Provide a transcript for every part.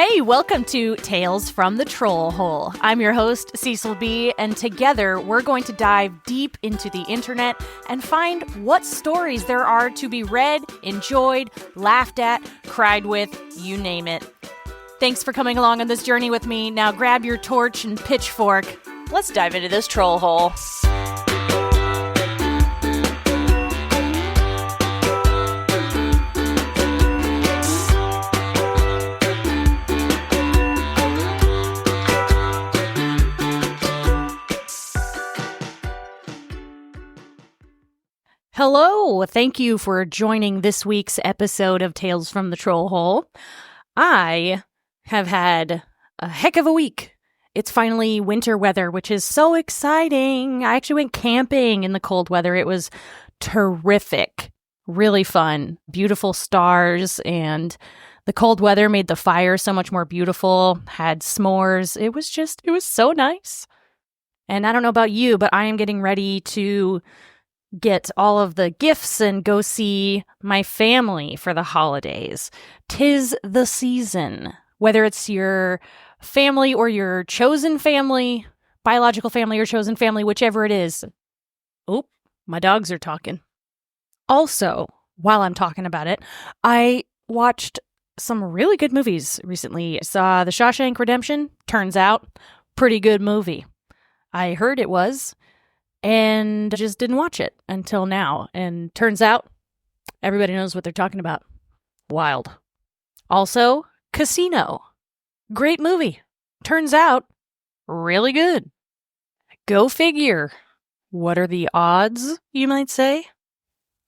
Hey, welcome to Tales from the Troll Hole. I'm your host, Cecil Beee, and together we're going to dive deep into the internet and find what stories there are to be read, enjoyed, laughed at, cried with, you name it. Thanks for coming along on this journey with me. Now grab your torch and pitchfork. Let's dive into this troll hole. Hello, thank you for joining this week's episode of Tales from the Troll Hole. I have had a heck of a week. It's finally winter weather, which is so exciting. I actually went camping in the cold weather. It was terrific, really fun, beautiful stars, and the cold weather made the fire so much more beautiful, had s'mores. It was so nice. And I don't know about you, but I am getting ready to get all of the gifts and go see my family for the holidays. 'Tis the season. Whether it's your family or your chosen family, biological family or chosen family, whichever it is. Oh, my dogs are talking. Also, while I'm talking about it, I watched some really good movies recently. I saw The Shawshank Redemption. Turns out, pretty good movie. I heard it was, and just didn't watch it until now. And turns out, everybody knows what they're talking about. Wild. Also, Casino. Great movie. Turns out, really good. Go figure. What are the odds, you might say?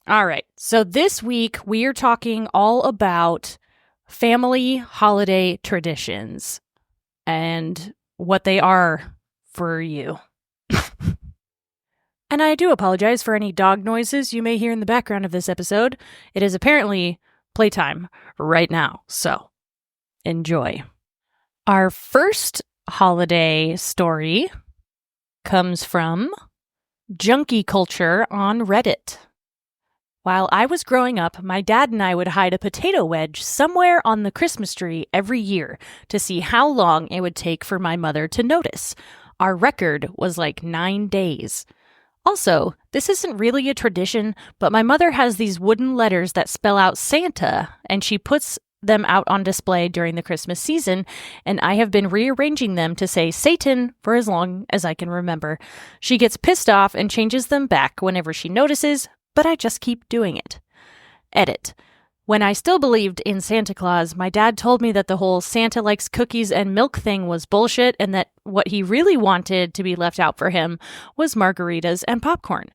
All right, so this week we are talking all about family holiday traditions and what they are for you. And I do apologize for any dog noises you may hear in the background of this episode. It is apparently playtime right now, so enjoy. Our first holiday story comes from Junkie Culture on Reddit. While I was growing up, my dad and I would hide a potato wedge somewhere on the Christmas tree every year to see how long it would take for my mother to notice. Our record was like 9 days. Also, this isn't really a tradition, but my mother has these wooden letters that spell out Santa, and she puts them out on display during the Christmas season, and I have been rearranging them to say Satan for as long as I can remember. She gets pissed off and changes them back whenever she notices, but I just keep doing it. Edit. When I still believed in Santa Claus, my dad told me that the whole Santa likes cookies and milk thing was bullshit and that what he really wanted to be left out for him was margaritas and popcorn.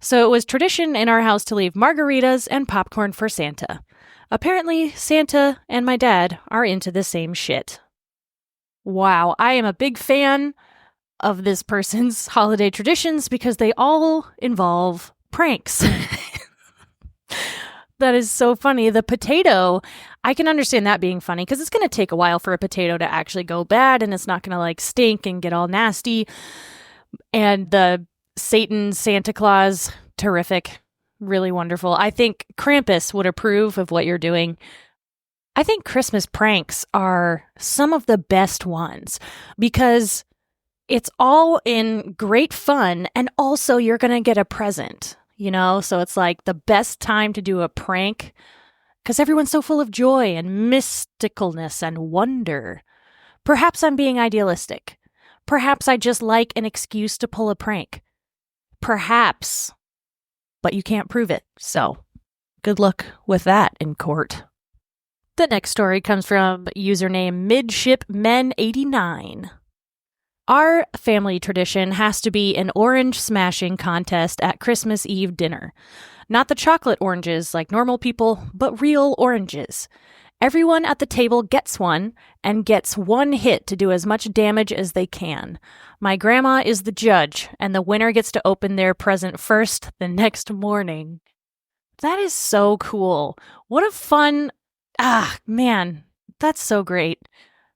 So it was tradition in our house to leave margaritas and popcorn for Santa. Apparently, Santa and my dad are into the same shit. Wow, I am a big fan of this person's holiday traditions because they all involve pranks. That is so funny. The potato, I can understand that being funny because it's going to take a while for a potato to actually go bad and it's not going to like stink and get all nasty. And the Santa Claus, terrific, really wonderful. I think Krampus would approve of what you're doing. I think Christmas pranks are some of the best ones because it's all in great fun and also you're going to get a present. You know, so it's like the best time to do a prank because everyone's so full of joy and mysticalness and wonder. Perhaps I'm being idealistic. Perhaps I just like an excuse to pull a prank. Perhaps. But you can't prove it, so good luck with that in court. The next story comes from username MidshipMen89. Our family tradition has to be an orange smashing contest at Christmas Eve dinner. Not the chocolate oranges like normal people, but real oranges. Everyone at the table gets one and gets one hit to do as much damage as they can. My grandma is the judge, and the winner gets to open their present first the next morning. That is so cool. What a fun... man, that's so great.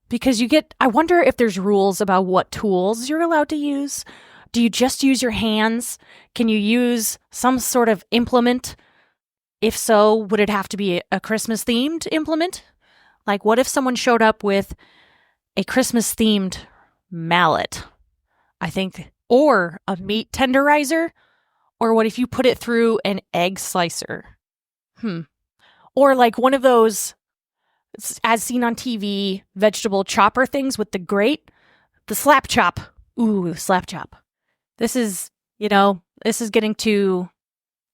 Because I wonder if there's rules about what tools you're allowed to use. Do you just use your hands? Can you use some sort of implement? If so, would it have to be a Christmas-themed implement? Like, what if someone showed up with a Christmas-themed mallet? I think, or a meat tenderizer? Or what if you put it through an egg slicer? Or like one of those, as seen on TV, vegetable chopper things with the grate? The slap chop. Ooh, slap chop. This is getting too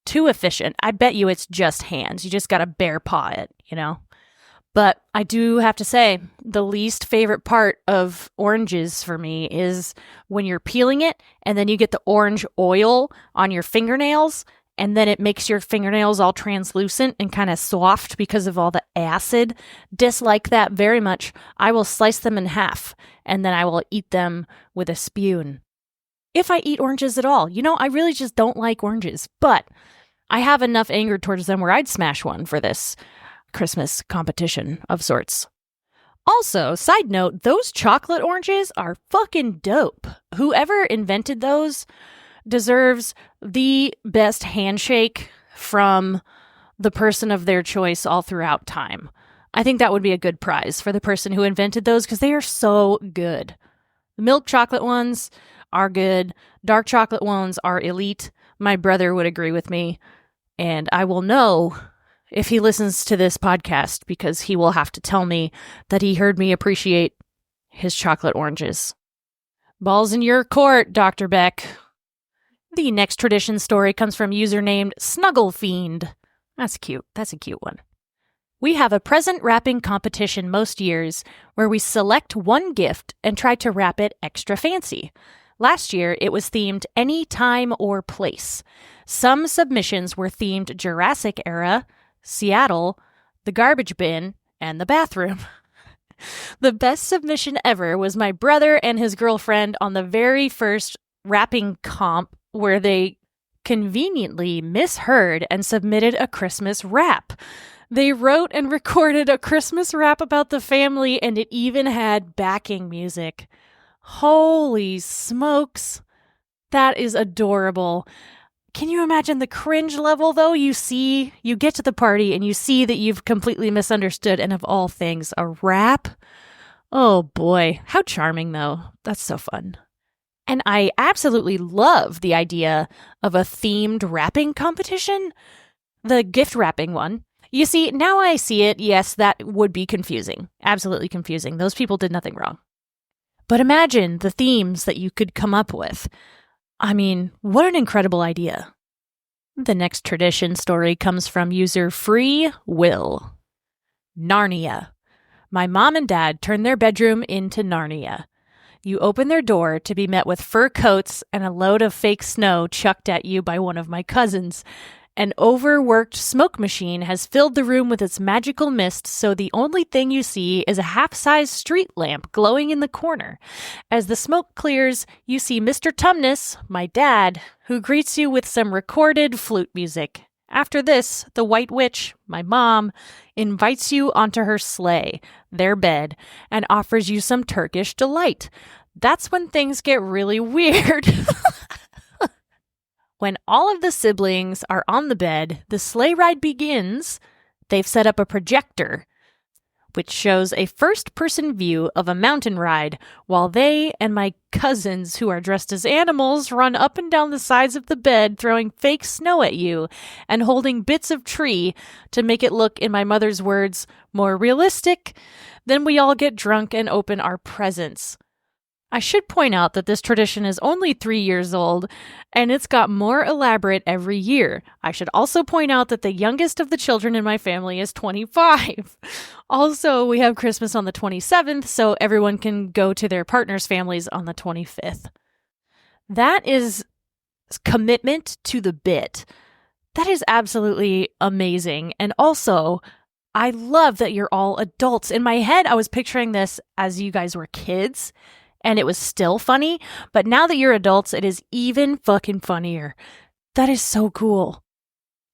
efficient. I bet you it's just hands. You just gotta bare paw it, But I do have to say, the least favorite part of oranges for me is when you're peeling it and then you get the orange oil on your fingernails and then it makes your fingernails all translucent and kind of soft because of all the acid. Dislike that very much. I will slice them in half and then I will eat them with a spoon. If I eat oranges at all. I really just don't like oranges, but I have enough anger towards them where I'd smash one for this Christmas competition of sorts. Also, side note, those chocolate oranges are fucking dope. Whoever invented those deserves the best handshake from the person of their choice all throughout time. I think that would be a good prize for the person who invented those because they are so good. The milk chocolate ones are good. Dark chocolate ones are elite. My brother would agree with me. And I will know if he listens to this podcast because he will have to tell me that he heard me appreciate his chocolate oranges. Ball's in your court, Dr. Beck. The next tradition story comes from user named Snuggle Fiend. That's cute. That's a cute one. We have a present wrapping competition most years where we select one gift and try to wrap it extra fancy. Last year, it was themed any time or place. Some submissions were themed Jurassic Era, Seattle, the garbage bin, and the bathroom. The best submission ever was my brother and his girlfriend on the very first wrapping comp where they conveniently misheard and submitted a Christmas rap. They wrote and recorded a Christmas rap about the family, and it even had backing music. Holy smokes. That is adorable. Can you imagine the cringe level, though? You get to the party and you see that you've completely misunderstood, and of all things, a rap? Oh boy, how charming, though. That's so fun. And I absolutely love the idea of a themed wrapping competition. The gift wrapping one. You see, now I see it, yes, that would be confusing. Absolutely confusing. Those people did nothing wrong. But imagine the themes that you could come up with. I mean, what an incredible idea. The next tradition story comes from user Free Will. Narnia. My mom and dad turned their bedroom into Narnia. You open their door to be met with fur coats and a load of fake snow chucked at you by one of my cousins. An overworked smoke machine has filled the room with its magical mist, so the only thing you see is a half-size street lamp glowing in the corner. As the smoke clears, you see Mr. Tumnus, my dad, who greets you with some recorded flute music. After this, the White Witch, my mom, invites you onto her sleigh, their bed, and offers you some Turkish delight. That's when things get really weird. When all of the siblings are on the bed, the sleigh ride begins. They've set up a projector, which shows a first-person view of a mountain ride, while they and my cousins, who are dressed as animals, run up and down the sides of the bed, throwing fake snow at you and holding bits of tree to make it look, in my mother's words, more realistic. Then we all get drunk and open our presents. I should point out that this tradition is only 3 years old, and it's got more elaborate every year. I should also point out that the youngest of the children in my family is 25. Also, we have Christmas on the 27th, so everyone can go to their partner's families on the 25th. That is commitment to the bit. That is absolutely amazing. And also, I love that you're all adults. In my head, I was picturing this as you guys were kids, and it was still funny, but now that you're adults, it is even fucking funnier. That is so cool.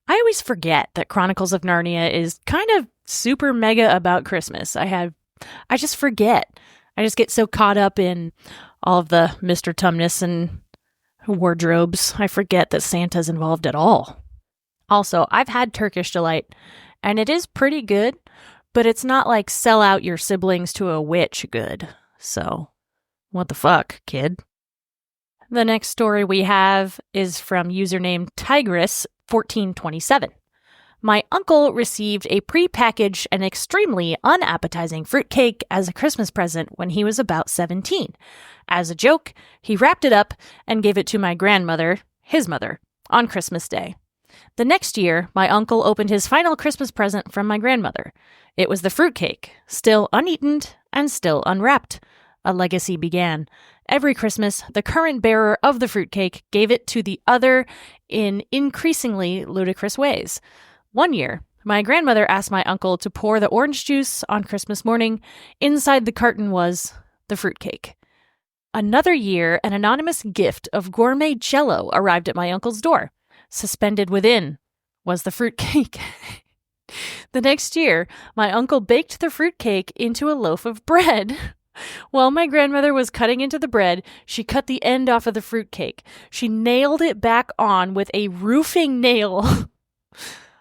I always forget that Chronicles of Narnia is kind of super mega about Christmas. I just forget. I just get so caught up in all of the Mr. Tumnus and wardrobes. I forget that Santa's involved at all. Also, I've had Turkish Delight, and it is pretty good, but it's not like sell out your siblings to a witch good. So, what the fuck, kid? The next story we have is from username Tigress1427. My uncle received a pre-packaged and extremely unappetizing fruitcake as a Christmas present when he was about 17. As a joke, he wrapped it up and gave it to my grandmother, his mother, on Christmas Day. The next year, my uncle opened his final Christmas present from my grandmother. It was the fruitcake, still uneaten and still unwrapped. A legacy began. Every Christmas, the current bearer of the fruitcake gave it to the other in increasingly ludicrous ways. One year, my grandmother asked my uncle to pour the orange juice on Christmas morning. Inside the carton was the fruitcake. Another year, an anonymous gift of gourmet Jell-O arrived at my uncle's door. Suspended within was the fruitcake. The next year, my uncle baked the fruitcake into a loaf of bread. While my grandmother was cutting into the bread, she cut the end off of the fruitcake. She nailed it back on with a roofing nail.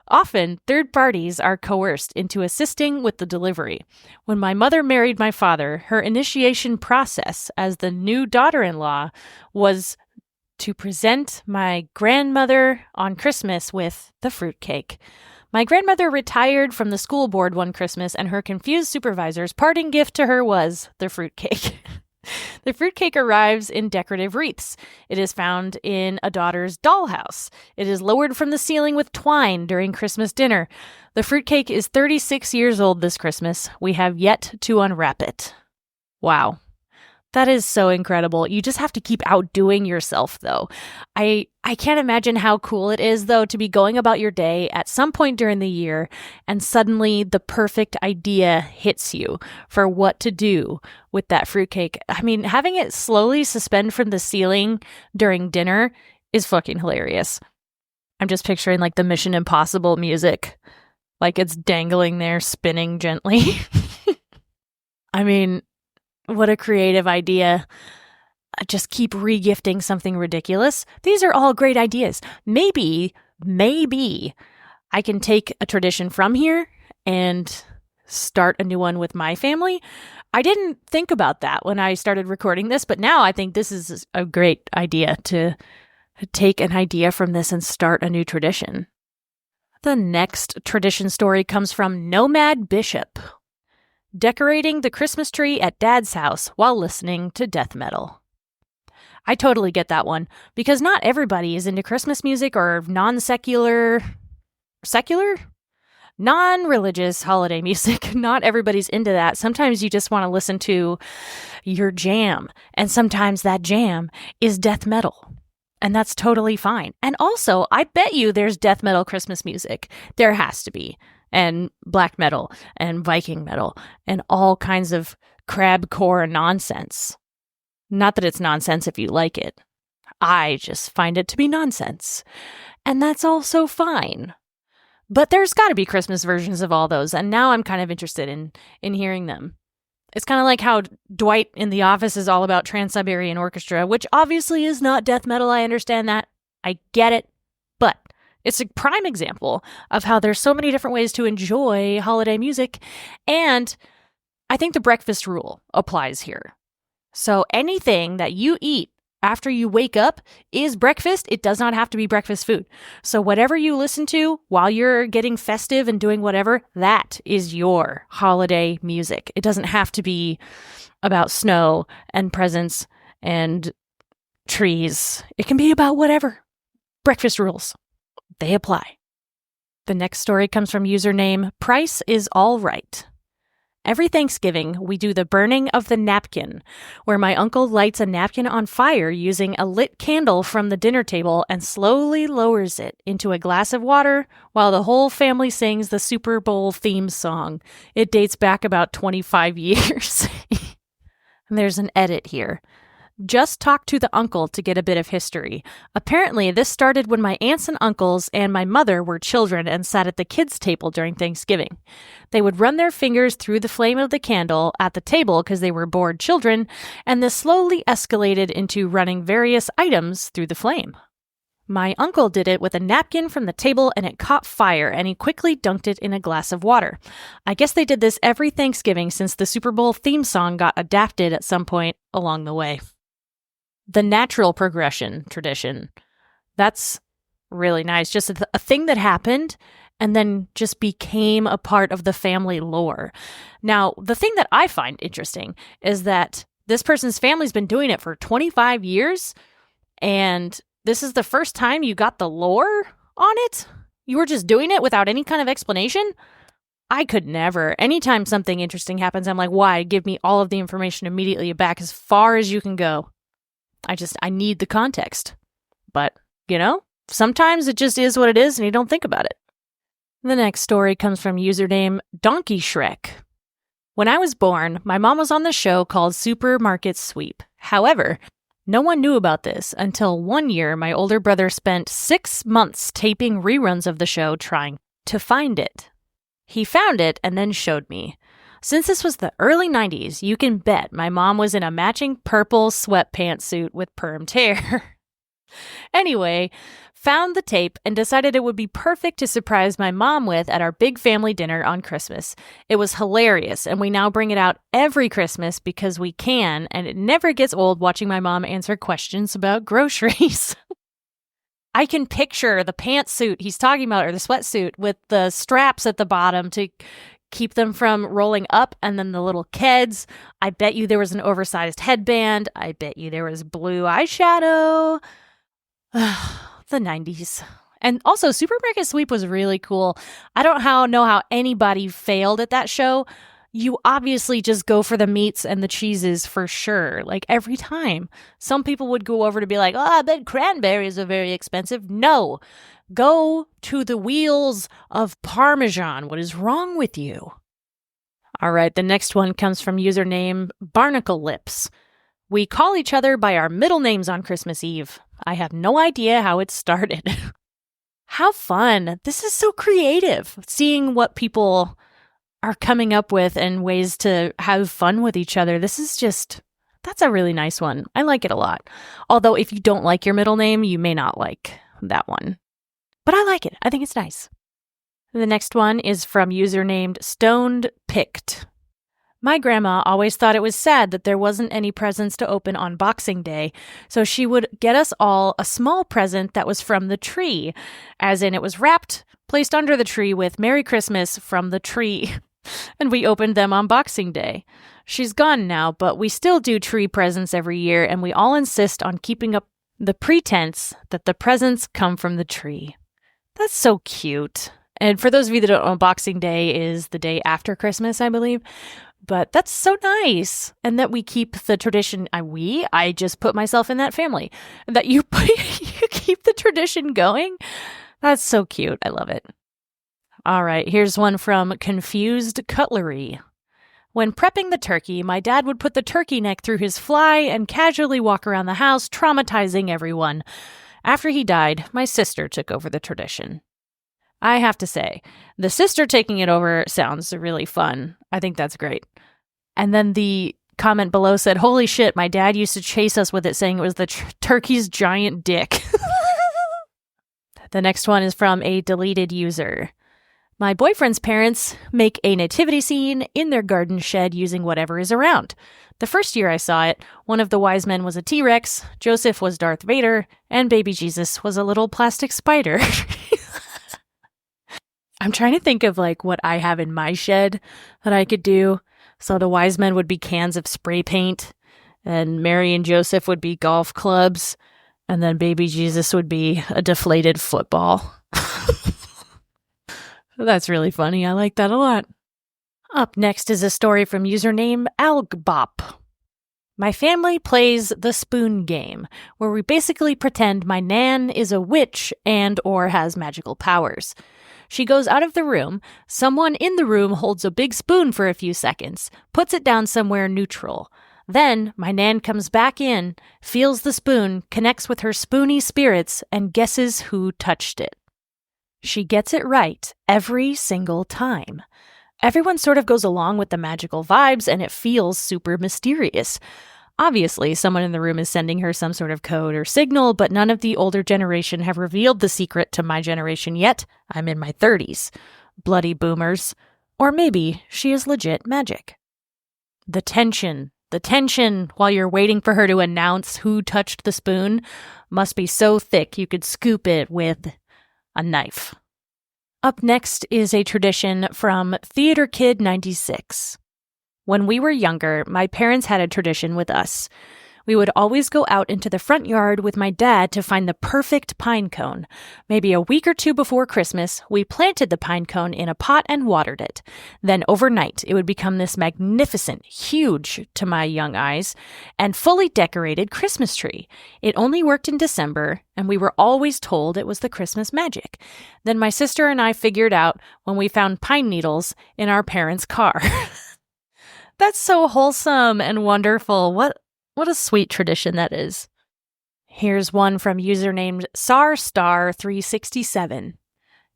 Often, third parties are coerced into assisting with the delivery. When my mother married my father, her initiation process as the new daughter-in-law was to present my grandmother on Christmas with the fruitcake. My grandmother retired from the school board one Christmas, and her confused supervisor's parting gift to her was the fruitcake. The fruitcake arrives in decorative wreaths. It is found in a daughter's dollhouse. It is lowered from the ceiling with twine during Christmas dinner. The fruitcake is 36 years old this Christmas. We have yet to unwrap it. Wow. That is so incredible. You just have to keep outdoing yourself, though. I can't imagine how cool it is, though, to be going about your day at some point during the year and suddenly the perfect idea hits you for what to do with that fruitcake. I mean, having it slowly suspend from the ceiling during dinner is fucking hilarious. I'm just picturing like the Mission Impossible music, like it's dangling there, spinning gently. I mean, what a creative idea. Just keep regifting something ridiculous. These are all great ideas. Maybe I can take a tradition from here and start a new one with my family. I didn't think about that when I started recording this, but now I think this is a great idea to take an idea from this and start a new tradition. The next tradition story comes from Nomad Bishop. Decorating the Christmas tree at Dad's house while listening to death metal. I totally get that one, because not everybody is into Christmas music or non-religious holiday music. Not everybody's into that. Sometimes you just want to listen to your jam, and sometimes that jam is death metal. And that's totally fine. And also, I bet you there's death metal Christmas music. There has to be. And black metal, and Viking metal, and all kinds of crabcore nonsense. Not that it's nonsense if you like it. I just find it to be nonsense. And that's also fine. But there's got to be Christmas versions of all those, and now I'm kind of interested in hearing them. It's kind of like how Dwight in The Office is all about Trans-Siberian Orchestra, which obviously is not death metal, I understand that. I get it. But it's a prime example of how there's so many different ways to enjoy holiday music, and I think the breakfast rule applies here. So anything that you eat after you wake up is breakfast. It does not have to be breakfast food. So whatever you listen to while you're getting festive and doing whatever, that is your holiday music. It doesn't have to be about snow and presents and trees. It can be about whatever. Breakfast rules. They apply. The next story comes from username Price is All Right. Every Thanksgiving, we do the burning of the napkin, where my uncle lights a napkin on fire using a lit candle from the dinner table and slowly lowers it into a glass of water while the whole family sings the Super Bowl theme song. It dates back about 25 years. And there's an edit here. Just talk to the uncle to get a bit of history. Apparently, this started when my aunts and uncles and my mother were children and sat at the kids' table during Thanksgiving. They would run their fingers through the flame of the candle at the table because they were bored children, and this slowly escalated into running various items through the flame. My uncle did it with a napkin from the table and it caught fire and he quickly dunked it in a glass of water. I guess they did this every Thanksgiving since the Super Bowl theme song got adapted at some point along the way. The natural progression tradition. That's really nice. Just a thing that happened and then just became a part of the family lore. Now, the thing that I find interesting is that this person's family's been doing it for 25 years and this is the first time you got the lore on it? You were just doing it without any kind of explanation? I could never. Anytime something interesting happens, I'm like, why? Give me all of the information immediately back as far as you can go. I need the context. But, sometimes it just is what it is and you don't think about it. The next story comes from username Donkey Shrek. When I was born, my mom was on the show called Supermarket Sweep. However, no one knew about this until one year my older brother spent 6 months taping reruns of the show trying to find it. He found it and then showed me. Since this was the early 90s, you can bet my mom was in a matching purple sweatpants suit with permed hair. Anyway, found the tape and decided it would be perfect to surprise my mom with at our big family dinner on Christmas. It was hilarious, and we now bring it out every Christmas because we can, and it never gets old watching my mom answer questions about groceries. I can picture the pantsuit he's talking about, or the sweatsuit, with the straps at the bottom to keep them from rolling up, and then the little kids. I bet you there was an oversized headband. I bet you there was blue eyeshadow. The 90s. And also, Supermarket Sweep was really cool. I don't know how anybody failed at that show. You obviously just go for the meats and the cheeses for sure, like every time. Some people would go over to be like, I bet cranberries are very expensive. No, go to the wheels of Parmesan. What is wrong with you? All right, the next one comes from username Barnacle Lips. We call each other by our middle names on Christmas Eve. I have no idea how it started. How fun. This is so creative. Seeing what people are coming up with and ways to have fun with each other. That's a really nice one. I like it a lot. Although if you don't like your middle name, you may not like that one. But I like it. I think it's nice. The next one is from user named Stoned Picked. My grandma always thought it was sad that there wasn't any presents to open on Boxing Day, so she would get us all a small present that was from the tree, as in it was wrapped, placed under the tree with Merry Christmas from the tree, and we opened them on Boxing Day. She's gone now, but we still do tree presents every year, and we all insist on keeping up the pretense that the presents come from the tree. That's so cute. And for those of you that don't know, Boxing Day is the day after Christmas, I believe. But that's so nice. And that we keep the tradition. I just put myself in that family. That you keep the tradition going. That's so cute. I love it. All right. Here's one from Confused Cutlery. When prepping the turkey, my dad would put the turkey neck through his fly and casually walk around the house, traumatizing everyone. After he died, my sister took over the tradition. I have to say, the sister taking it over sounds really fun. I think that's great. And then the comment below said, holy shit, my dad used to chase us with it saying it was the turkey's giant dick. The next one is from a deleted user. My boyfriend's parents make a nativity scene in their garden shed using whatever is around. The first year I saw it, one of the wise men was a T-Rex, Joseph was Darth Vader, and baby Jesus was a little plastic spider. I'm trying to think of what I have in my shed that I could do. So the wise men would be cans of spray paint, and Mary and Joseph would be golf clubs, and then baby Jesus would be a deflated football. That's really funny. I like that a lot. Up next is a story from username Algbop. My family plays the spoon game, where we basically pretend my nan is a witch and or has magical powers. She goes out of the room, someone in the room holds a big spoon for a few seconds, puts it down somewhere neutral. Then my nan comes back in, feels the spoon, connects with her spoony spirits, and guesses who touched it. She gets it right every single time. Everyone sort of goes along with the magical vibes, and it feels super mysterious. Obviously, someone in the room is sending her some sort of code or signal, but none of the older generation have revealed the secret to my generation yet. I'm in my 30s. Bloody boomers. Or maybe she is legit magic. The tension while you're waiting for her to announce who touched the spoon must be so thick you could scoop it with a knife. Up next is a tradition from Theater Kid 96. When we were younger, my parents had a tradition with us. We would always go out into the front yard with my dad to find the perfect pine cone. Maybe a week or two before Christmas, we planted the pine cone in a pot and watered it. Then overnight, it would become this magnificent, huge, to my young eyes, and fully decorated Christmas tree. It only worked in December, and we were always told it was the Christmas magic. Then my sister and I figured out when we found pine needles in our parents' car. That's so wholesome and wonderful. What a sweet tradition that is. Here's one from username SARStar367.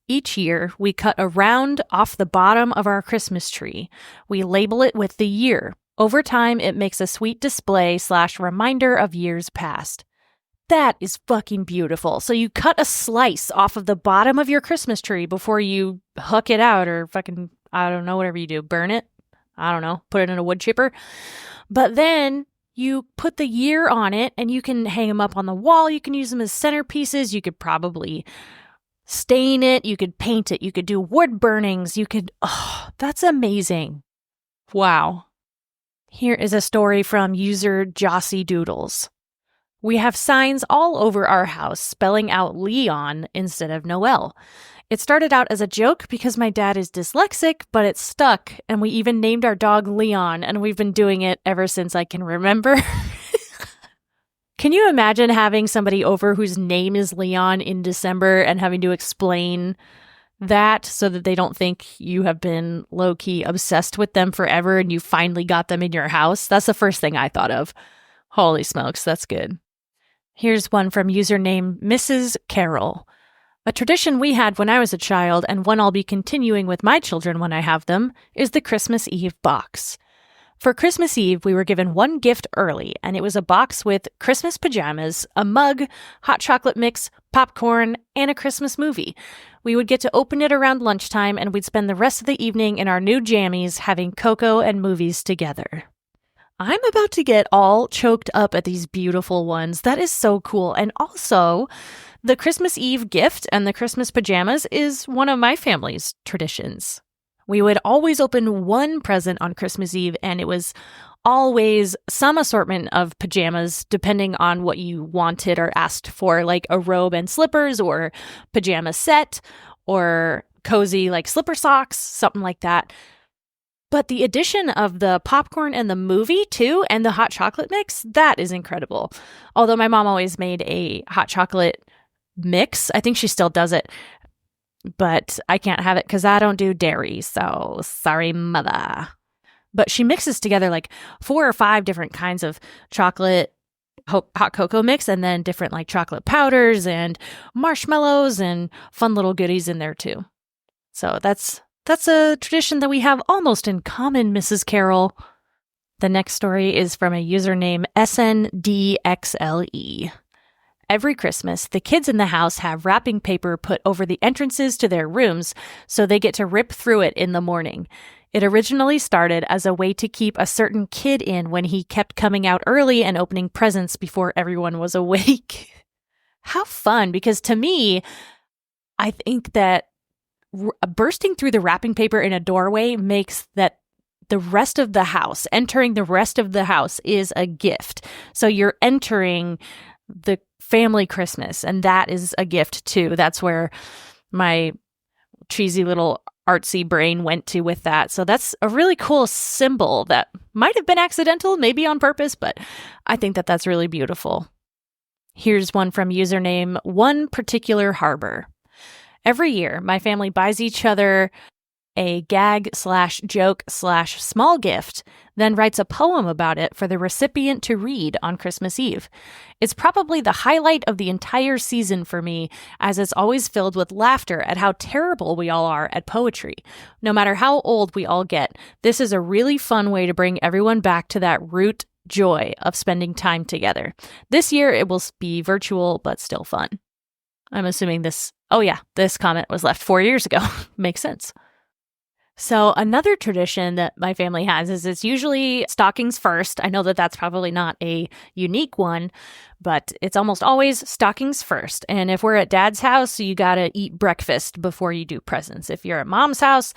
Each year, we cut a round off the bottom of our Christmas tree. We label it with the year. Over time, it makes a sweet display/reminder of years past. That is fucking beautiful. So you cut a slice off of the bottom of your Christmas tree before you hook it out or fucking, I don't know, whatever you do, burn it? I don't know, put it in a wood chipper. But then you put the year on it and you can hang them up on the wall. You can use them as centerpieces. You could probably stain it. You could paint it. You could do wood burnings. That's amazing. Wow. Here is a story from user Jossie Doodles. We have signs all over our house spelling out Leon instead of Noel. It started out as a joke because my dad is dyslexic, but it stuck, and we even named our dog Leon, and we've been doing it ever since I can remember. Can you imagine having somebody over whose name is Leon in December and having to explain that so that they don't think you have been low-key obsessed with them forever and you finally got them in your house? That's the first thing I thought of. Holy smokes, that's good. Here's one from username Mrs. Carol. A tradition we had when I was a child, and one I'll be continuing with my children when I have them, is the Christmas Eve box. For Christmas Eve, we were given one gift early, and it was a box with Christmas pajamas, a mug, hot chocolate mix, popcorn, and a Christmas movie. We would get to open it around lunchtime, and we'd spend the rest of the evening in our new jammies having cocoa and movies together. I'm about to get all choked up at these beautiful ones. That is so cool. And also, the Christmas Eve gift and the Christmas pajamas is one of my family's traditions. We would always open one present on Christmas Eve, and it was always some assortment of pajamas, depending on what you wanted or asked for, like a robe and slippers or pajama set or cozy like slipper socks, something like that. But the addition of the popcorn and the movie, too, and the hot chocolate mix, that is incredible. Although my mom always made a hot chocolate mix. I think she still does it. But I can't have it because I don't do dairy, so sorry, mother. But she mixes together like 4 or 5 different kinds of chocolate hot cocoa mix and then different like chocolate powders and marshmallows and fun little goodies in there, too. So that's a tradition that we have almost in common, Mrs. Carroll. The next story is from a username SNDXLE. Every Christmas, the kids in the house have wrapping paper put over the entrances to their rooms so they get to rip through it in the morning. It originally started as a way to keep a certain kid in when he kept coming out early and opening presents before everyone was awake. How fun, because to me, I think that bursting through the wrapping paper in a doorway makes that the rest of the house, entering the rest of the house is a gift. So you're entering the family Christmas, and that is a gift too. That's where my cheesy little artsy brain went to with that. So that's a really cool symbol that might have been accidental, maybe on purpose, but I think that that's really beautiful. Here's one from username One Particular Harbor. Every year, my family buys each other a gag/joke/small gift, then writes a poem about it for the recipient to read on Christmas Eve. It's probably the highlight of the entire season for me, as it's always filled with laughter at how terrible we all are at poetry. No matter how old we all get, this is a really fun way to bring everyone back to that root joy of spending time together. This year, it will be virtual, but still fun. I'm assuming this comment was left 4 years ago. Makes sense. So another tradition that my family has is it's usually stockings first. I know that that's probably not a unique one, but it's almost always stockings first. And if we're at Dad's house, you got to eat breakfast before you do presents. If you're at Mom's house,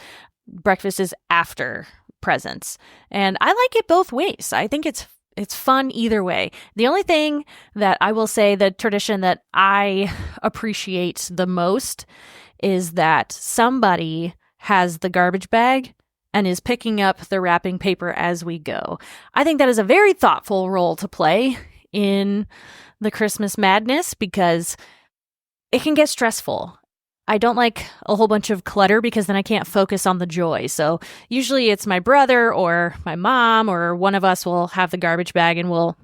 breakfast is after presents. And I like it both ways. I think it's fun either way. The only thing that I will say, the tradition that I appreciate the most is that somebody has the garbage bag and is picking up the wrapping paper as we go. I think that is a very thoughtful role to play in the Christmas madness because it can get stressful. I don't like a whole bunch of clutter because then I can't focus on the joy. So usually it's my brother or my mom or one of us will have the garbage bag and we'll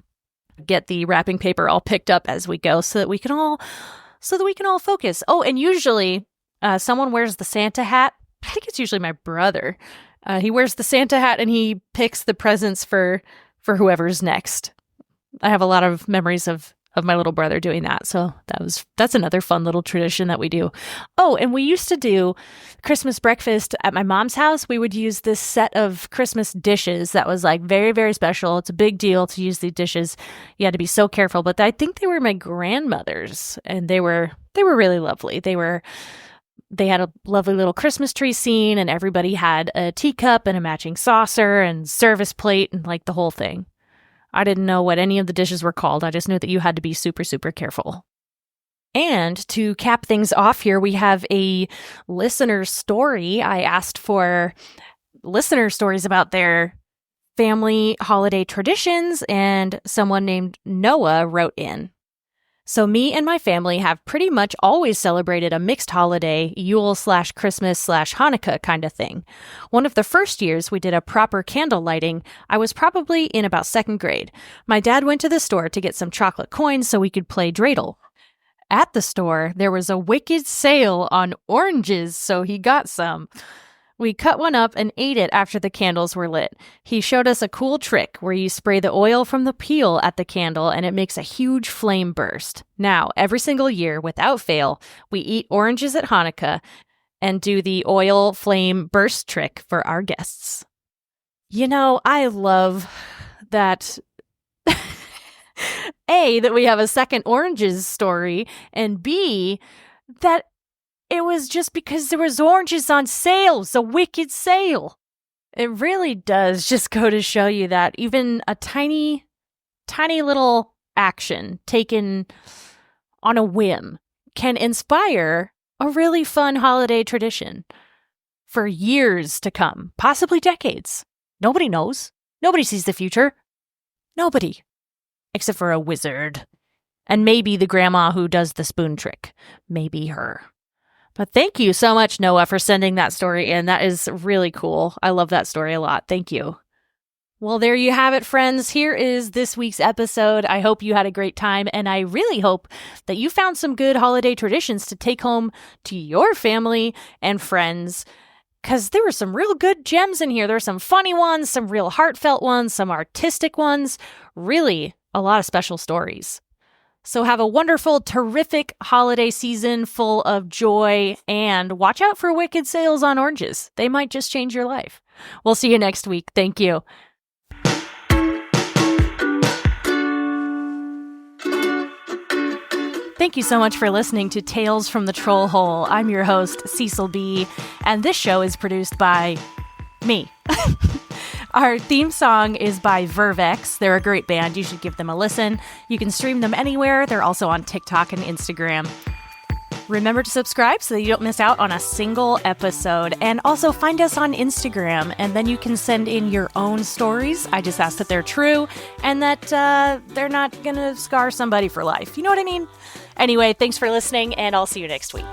get the wrapping paper all picked up as we go so that we can all focus. Oh, and usually someone wears the Santa hat. I think it's usually my brother. He wears the Santa hat and he picks the presents for whoever's next. I have a lot of memories of my little brother doing that. So that's another fun little tradition that we do. Oh, and we used to do Christmas breakfast at my mom's house. We would use this set of Christmas dishes that was like very, very special. It's a big deal to use these dishes. You had to be so careful, but I think they were my grandmother's and they were really lovely. They had a lovely little Christmas tree scene and everybody had a teacup and a matching saucer and service plate and like the whole thing. I didn't know what any of the dishes were called. I just knew that you had to be super, super careful. And to cap things off here, we have a listener story. I asked for listener stories about their family holiday traditions and someone named Noah wrote in. So me and my family have pretty much always celebrated a mixed holiday, Yule/Christmas/Hanukkah kind of thing. One of the first years we did a proper candle lighting, I was probably in about second grade. My dad went to the store to get some chocolate coins so we could play dreidel. At the store, there was a wicked sale on oranges, so he got some. We cut one up and ate it after the candles were lit. He showed us a cool trick where you spray the oil from the peel at the candle and it makes a huge flame burst. Now, every single year, without fail, we eat oranges at Hanukkah and do the oil flame burst trick for our guests. You know, I love that A, that we have a second oranges story, and B, that it was just because there was oranges on sale. It's a wicked sale. It really does just go to show you that even a tiny, tiny little action taken on a whim can inspire a really fun holiday tradition for years to come, possibly decades. Nobody knows. Nobody sees the future. Nobody. Except for a wizard. And maybe the grandma who does the spoon trick. Maybe her. But thank you so much, Noah, for sending that story in. That is really cool. I love that story a lot. Thank you. Well, there you have it, friends. Here is this week's episode. I hope you had a great time, and I really hope that you found some good holiday traditions to take home to your family and friends, because there were some real good gems in here. There were some funny ones, some real heartfelt ones, some artistic ones, really a lot of special stories. So have a wonderful, terrific holiday season full of joy, and watch out for wicked sales on oranges. They might just change your life. We'll see you next week. Thank you. Thank you so much for listening to Tales from the Troll Hole. I'm your host, Cecil Beee, and this show is produced by me. Our theme song is by Vervex. They're a great band. You should give them a listen. You can stream them anywhere. They're also on TikTok and Instagram. Remember to subscribe so that you don't miss out on a single episode. And also find us on Instagram, and then you can send in your own stories. I just ask that they're true and that they're not going to scar somebody for life. You know what I mean? Anyway, thanks for listening, and I'll see you next week.